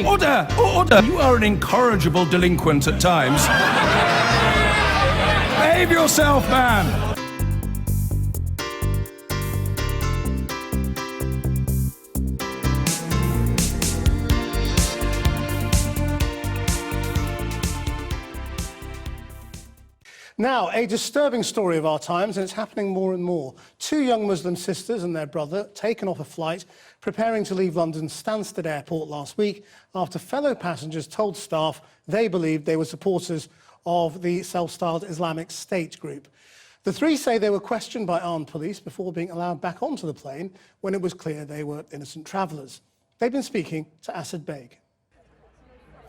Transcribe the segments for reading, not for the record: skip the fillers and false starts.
Order! Order! You are an incorrigible delinquent at times. Behave yourself, man! Now, a disturbing story of our times, and it's happening more and more. Two young Muslim sisters and their brother taken off a flight preparing to leave London's Stansted Airport last week after fellow passengers told staff they believed they were supporters of the self-styled Islamic State group. The three say they were questioned by armed police before being allowed back onto the plane when it was clear they were innocent travellers. They've been speaking to Asad Beg.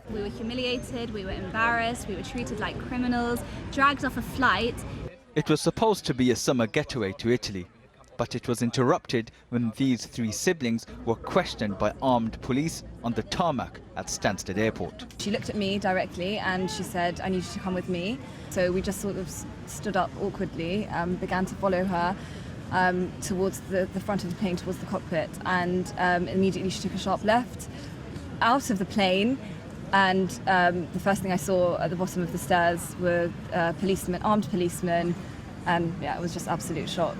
We were humiliated, we were embarrassed, we were treated like criminals, dragged off a flight. It was supposed to be a summer getaway to Italy, but it was interrupted when these three siblings were questioned by armed police on the tarmac at Stansted Airport. She looked at me directly and she said, "I need you to come with me." So we just sort of stood up awkwardly, began to follow her towards the front of the plane, towards the cockpit, and immediately she took a sharp left out of the plane. And the first thing I saw at the bottom of the stairs were policemen, armed policemen, and yeah, it was just absolute shock.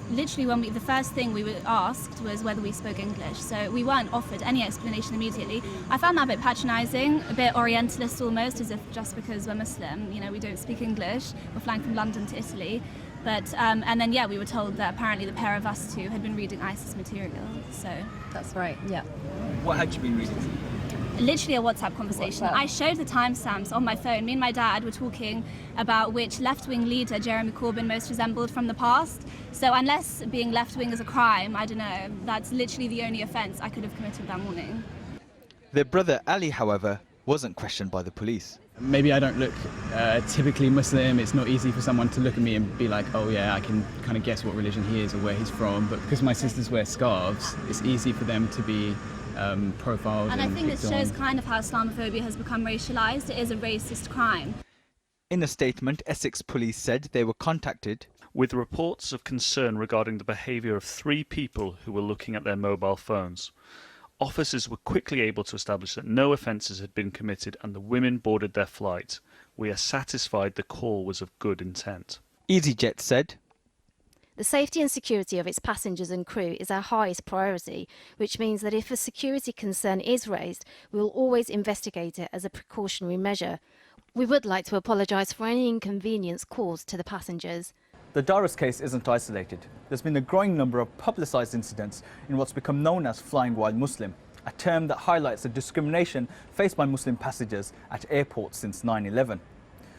Literally, the first thing we were asked was whether we spoke English, so we weren't offered any explanation immediately. I found that a bit patronising, a bit Orientalist almost, as if just because we're Muslim, we don't speak English. We're flying from London to Italy, but and then we were told that apparently the pair of us two had been reading ISIS material. So that's right. Yeah. What had you been reading? Literally a WhatsApp conversation. I showed the timestamps on my phone. Me and my dad were talking about which left-wing leader Jeremy Corbyn most resembled from the past. So unless being left-wing is a crime, I don't know, that's literally the only offence I could have committed that morning. Their brother Ali, however, wasn't questioned by the police. Maybe I don't look typically Muslim. It's not easy for someone to look at me and be like, oh yeah, I can kind of guess what religion he is or where he's from. But because my sisters wear scarves, it's easy for them to be profiled. And I think this shows kind of how Islamophobia has become racialised. It is a racist crime. In a statement, Essex police said they were contacted with reports of concern regarding the behaviour of 3 people who were looking at their mobile phones. Officers were quickly able to establish that no offences had been committed and the women boarded their flight. We are satisfied the call was of good intent. EasyJet said, "The safety and security of its passengers and crew is our highest priority, which means that if a security concern is raised, we will always investigate it as a precautionary measure. We would like to apologise for any inconvenience caused to the passengers." The Daras case isn't isolated. There's been a growing number of publicised incidents in what's become known as flying while Muslim, a term that highlights the discrimination faced by Muslim passengers at airports since 9/11.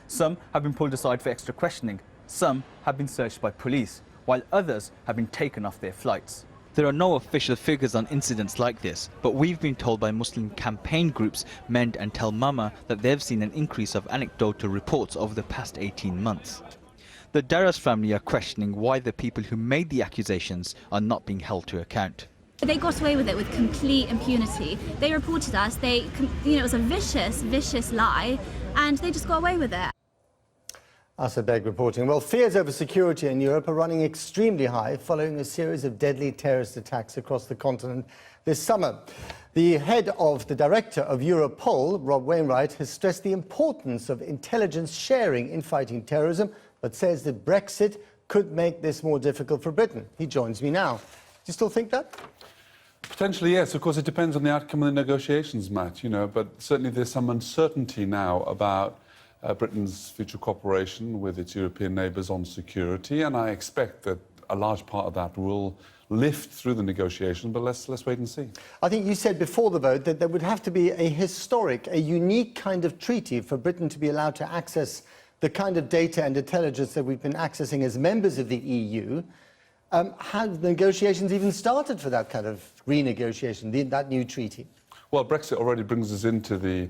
Some have been pulled aside for extra questioning, some have been searched by police, while others have been taken off their flights. There are no official figures on incidents like this, but we've been told by Muslim campaign groups Mend and Tell Mama that they've seen an increase of anecdotal reports over the past 18 months. The Daras family are questioning why the people who made the accusations are not being held to account. They got away with it with complete impunity. They reported us, it was a vicious lie, and they just got away with it. Asad Beg reporting. Well, fears over security in Europe are running extremely high following a series of deadly terrorist attacks across the continent this summer. The head of the director of Europol, Rob Wainwright, has stressed the importance of intelligence sharing in fighting terrorism, but says that Brexit could make this more difficult for Britain. He joins me now. Do you still think that? Potentially, yes. Of course, it depends on the outcome of the negotiations, Matt, but certainly there's some uncertainty now about Britain's future cooperation with its European neighbours on security, and I expect that a large part of that will lift through the negotiation, but let's wait and see. I think you said before the vote that there would have to be a historic, a unique kind of treaty for Britain to be allowed to access the kind of data and intelligence that we've been accessing as members of the EU. Have the negotiations even started for that kind of renegotiation, that new treaty? Well, Brexit already brings us into the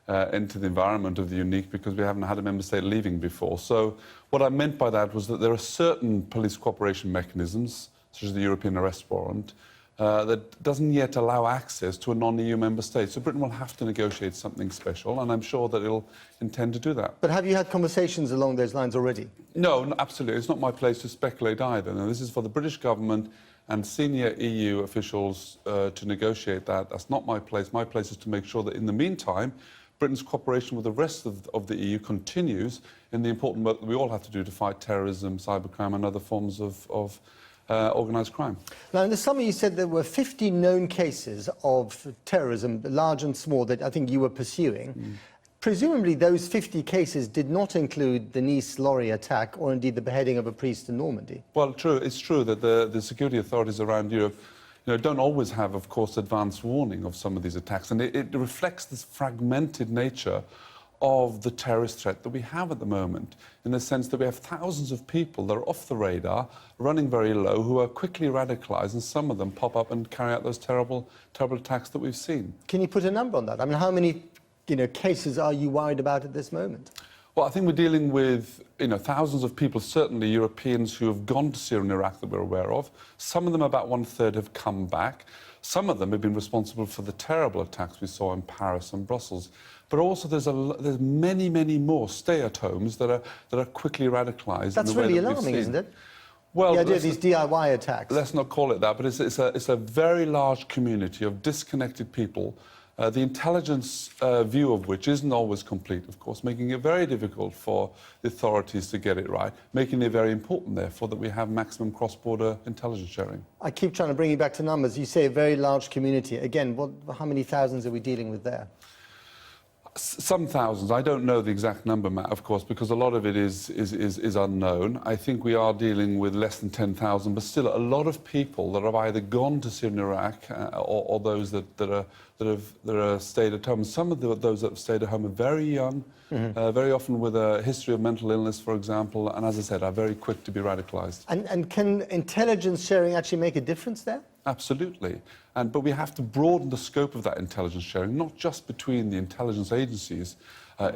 environment of the unique because we haven't had a member state leaving before. So what I meant by that was that there are certain police cooperation mechanisms, such as the European arrest warrant, that doesn't yet allow access to a non-EU member state. So Britain will have to negotiate something special, and I'm sure that it'll intend to do that. But have you had conversations along those lines already? No, absolutely. It's not my place to speculate either. Now, this is for the British government and senior EU officials to negotiate that. That's not my place. My place is to make sure that in the meantime, Britain's cooperation with the rest of the EU continues in the important work that we all have to do to fight terrorism, cybercrime and other forms of organised crime. Now, in the summer you said there were 50 known cases of terrorism, large and small, that I think you were pursuing. Presumably those 50 cases did not include the Nice lorry attack or indeed the beheading of a priest in Normandy. Well, it's true that the security authorities around Europe don't always have, of course, advance warning of some of these attacks. And it reflects this fragmented nature of the terrorist threat that we have at the moment, in the sense that we have thousands of people that are off the radar, running very low, who are quickly radicalised, and some of them pop up and carry out those terrible attacks that we've seen. Can you put a number on that? I mean, how many cases are you worried about at this moment? Well, I think we're dealing with thousands of people, certainly Europeans, who have gone to Syria and Iraq that we're aware of. Some of them, about 1/3, have come back. Some of them have been responsible for the terrible attacks we saw in Paris and Brussels. But also there's many, many more stay-at-homes that are quickly radicalised. That's really alarming, isn't it? Well, the idea of these DIY attacks. Let's not call it that, but it's a very large community of disconnected people. The intelligence view of which isn't always complete, of course, making it very difficult for the authorities to get it right, making it very important, therefore, that we have maximum cross-border intelligence sharing. I keep trying to bring you back to numbers. You say a very large community. Again, how many thousands are we dealing with there? Some thousands. I don't know the exact number, Matt, of course, because a lot of it is unknown. I think we are dealing with less than 10,000, but still a lot of people that have either gone to Syria and Iraq or those that have stayed at home. Some of those that have stayed at home are very young, very often with a history of mental illness, for example, and as I said, are very quick to be radicalised. And can intelligence sharing actually make a difference there? Absolutely. But we have to broaden the scope of that intelligence sharing, not just between the intelligence agencies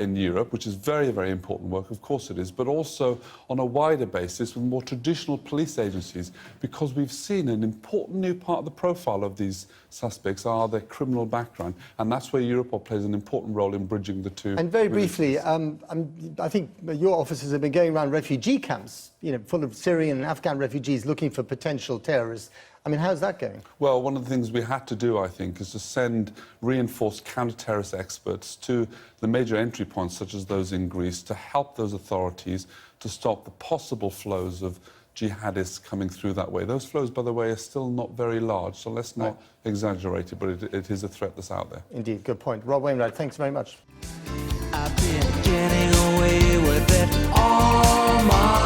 in Europe, which is very, very important work, of course it is, but also on a wider basis with more traditional police agencies, because we've seen an important new part of the profile of these suspects are their criminal background, and that's where Europol plays an important role in bridging the two. And very briefly, I think your officers have been going around refugee camps, full of Syrian and Afghan refugees looking for potential terrorists. I mean, how's that going? Well, one of the things we had to do, I think, is to send reinforced counter-terrorist experts to the major entry points, such as those in Greece, to help those authorities to stop the possible flows of jihadists coming through that way. Those flows, by the way, are still not very large, so let's not exaggerate it, but it is a threat that's out there. Indeed, good point. Rob Wainwright, thanks very much. I've been getting away with it all my